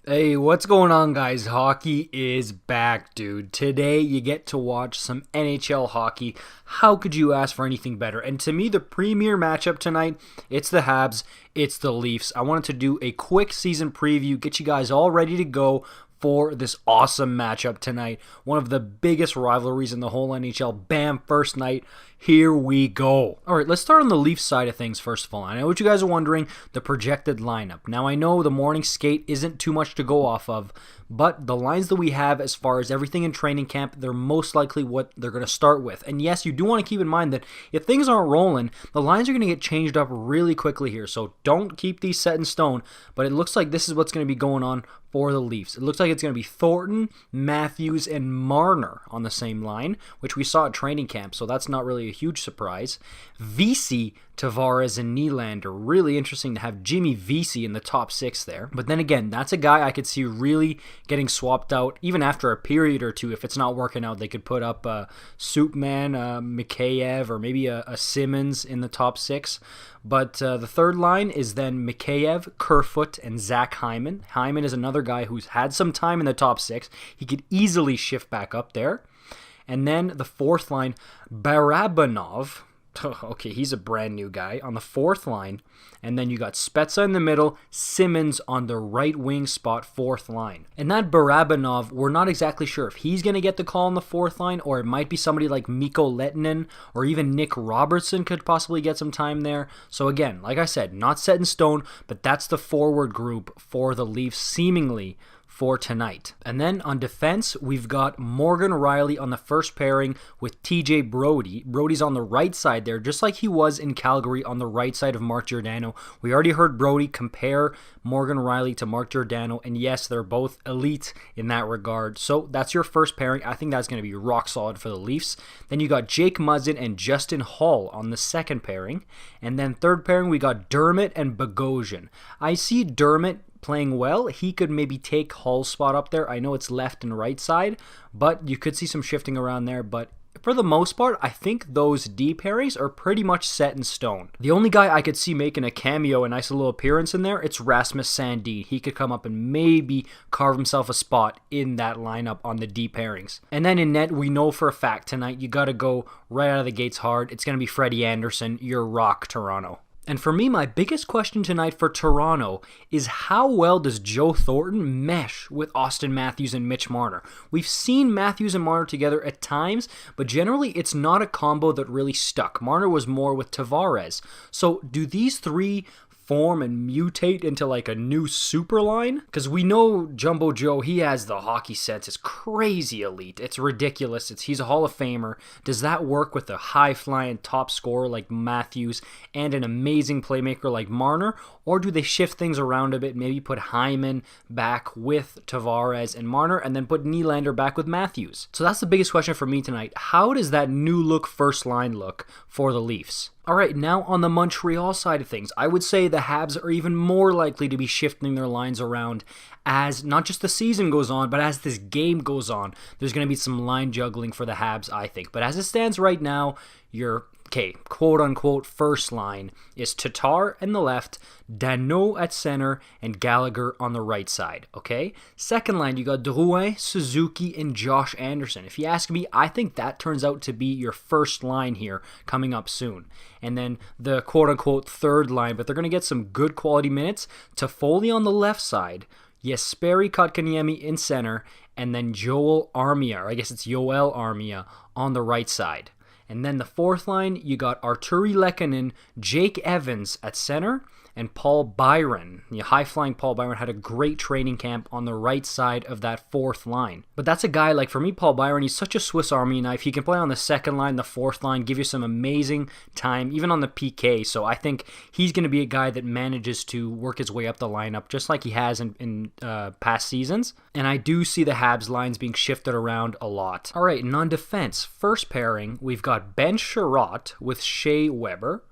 Hey, what's going on, guys? Hockey is back, dude. Today, you get to watch some NHL hockey. How could you ask for anything better? And to me, the premier matchup tonight, it's the Habs, it's the Leafs. I wanted to do a quick season preview, get you guys all ready to go for this awesome matchup tonight. One of the biggest rivalries in the whole NHL. Bam, first night. Here we go. All right, let's start on the Leafs side of things first of all. I know what you guys are wondering, the projected lineup. Now, I know the morning skate isn't too much to go off of, but the lines that we have as far as everything in training camp, they're most likely what they're going to start with. And yes, you do want to keep in mind that if things aren't rolling, the lines are going to get changed up really quickly here. So don't keep these set in stone, but it looks like this is what's going to be going on for the Leafs. It looks like it's going to be Thornton, Matthews, and Marner on the same line, which we saw at training camp, so that's not really a huge surprise. Vesey, Tavares, and Nylander. Really interesting to have Jimmy Vesey in the top six there. But then again, that's a guy I could see really getting swapped out even after a period or two. If it's not working out, they could put up Soupman, Mikheyev, or maybe a Simmons in the top six. But the third line is then Mikheyev, Kerfoot, and Zach Hyman. Hyman is another guy who's had some time in the top six. He could easily shift back up there. And then the fourth line, Barabanov. Okay, he's a brand new guy on the fourth line. And then you got Spezza in the middle, Simmons on the right wing spot, fourth line. And that Barabanov, we're not exactly sure if he's going to get the call on the fourth line, or it might be somebody like Mikko Lehtinen, or even Nick Robertson could possibly get some time there. So again, like I said, not set in stone, but that's the forward group for the Leafs seemingly for tonight. And then on defense, we've got Morgan Rielly on the first pairing with TJ Brodie. Brodie's on the right side there, just like he was in Calgary on the right side of Mark Giordano. We already heard Brodie compare Morgan Rielly to Mark Giordano, and yes, they're both elite in that regard. So that's your first pairing. I think that's going to be rock solid for the Leafs. Then you got Jake Muzzin and Justin Hall on the second pairing. And then third pairing, we got Dermott and Bogosian. I see Dermott playing well. He could maybe take Hall's spot up there. I know it's left and right side, but you could see some shifting around there. But for the most part, I think those D pairings are pretty much set in stone. The only guy I could see making a cameo, a nice little appearance in there, it's Rasmus Sandin. He could come up and maybe carve himself a spot in that lineup on the D pairings. And then in net, we know for a fact tonight, you got to go right out of the gates hard. It's going to be Freddie Anderson, your rock, Toronto. And for me, my biggest question tonight for Toronto is how well does Joe Thornton mesh with Auston Matthews and Mitch Marner? We've seen Matthews and Marner together at times, but generally it's not a combo that really stuck. Marner was more with Tavares. So do these three form and mutate into like a new super line? Because we know Jumbo Joe, he has the hockey sense. It's crazy elite. It's ridiculous. He's a Hall of Famer. Does that work with a high-flying top scorer like Matthews and an amazing playmaker like Marner? Or do they shift things around a bit, maybe put Hyman back with Tavares and Marner, and then put Nylander back with Matthews? So that's the biggest question for me tonight. How does that new look first line look for the Leafs? All right, now on the Montreal side of things, I would say the Habs are even more likely to be shifting their lines around as not just the season goes on, but as this game goes on. There's going to be some line juggling for the Habs, I think. But as it stands right now, your quote-unquote first line is Tatar in the left, Danault at center, and Gallagher on the right side, okay? Second line, you got Drouin, Suzuki, and Josh Anderson. If you ask me, I think that turns out to be your first line here coming up soon. And then the quote-unquote third line, but they're going to get some good quality minutes. Toffoli on the left side, Jesperi Kotkaniemi in center, and then Joel Armia, or I guess it's Yoel Armia, on the right side. And then the fourth line, you got Arturi Lehkonen, Jake Evans at center, and Paul Byron. High-flying Paul Byron had a great training camp on the right side of that fourth line. But that's a guy, like for me, Paul Byron, he's such a Swiss Army knife. He can play on the second line, the fourth line, give you some amazing time, even on the PK. So I think he's going to be a guy that manages to work his way up the lineup, just like he has in past seasons. And I do see the Habs lines being shifted around a lot. All right, and on defense, first pairing, we've got Ben Sherratt with Shea Weber.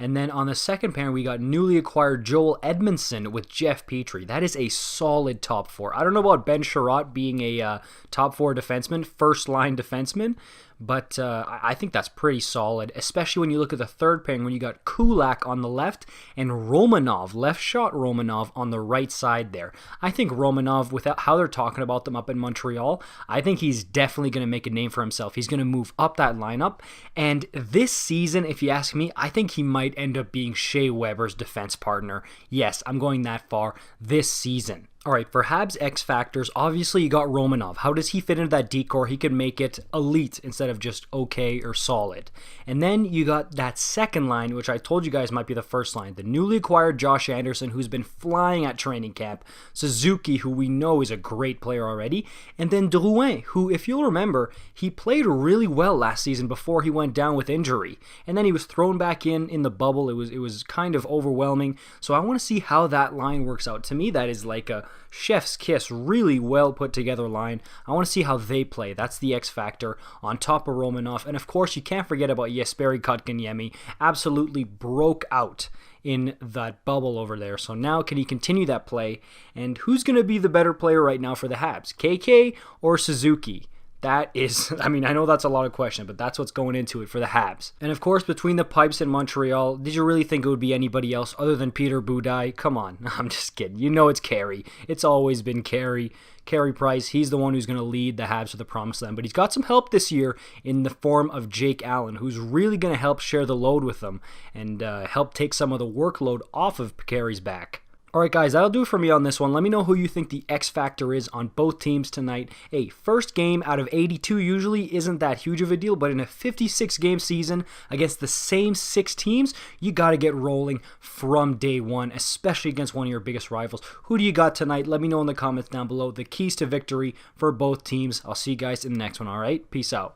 And then on the second pairing, we got newly acquired Joel Edmondson with Jeff Petrie. That is a solid top four. I don't know about Ben Sherratt being a top four defenseman, first line defenseman, but I think that's pretty solid, especially when you look at the third pairing when you got Kulak on the left and Romanov, left shot Romanov on the right side there. I think Romanov, without how they're talking about them up in Montreal, I think he's definitely going to make a name for himself. He's going to move up that lineup, and this season, if you ask me, I think he might end up being Shea Weber's defense partner. Yes, I'm going that far this season. All right, for Habs X factors, obviously you got Romanov. How does he fit into that decor? He could make it elite instead of just okay or solid. And then you got that second line, which I told you guys might be the first line. The newly acquired Josh Anderson, who's been flying at training camp. Suzuki, who we know is a great player already. And then Drouin, who, if you'll remember, he played really well last season before he went down with injury. And then he was thrown back in the bubble. It was kind of overwhelming. So I want to see how that line works out. To me, that is like a chef's kiss, really well put together line. I want to see how they play. That's the X factor on top of Romanov. And of course, you can't forget about Jesperi Kotkaniemi. Absolutely broke out in that bubble over there. So now can he continue that play? And who's going to be the better player right now for the Habs? KK or Suzuki? That is, I mean, I know that's a lot of questions, but that's what's going into it for the Habs. And of course, between the pipes in Montreal, did you really think it would be anybody else other than Peter Budaj? Come on, I'm just kidding. You know it's Carey. It's always been Carey. Carey Price, he's the one who's going to lead the Habs to the promised land. But he's got some help this year in the form of Jake Allen, who's really going to help share the load with them and help take some of the workload off of Carey's back. Alright guys, that'll do it for me on this one. Let me know who you think the X factor is on both teams tonight. Hey, first game out of 82 usually isn't that huge of a deal, but in a 56 game season against the same 6 teams, you got to get rolling from day one, especially against one of your biggest rivals. Who do you got tonight? Let me know in the comments down below the keys to victory for both teams. I'll see you guys in the next one, alright? Peace out.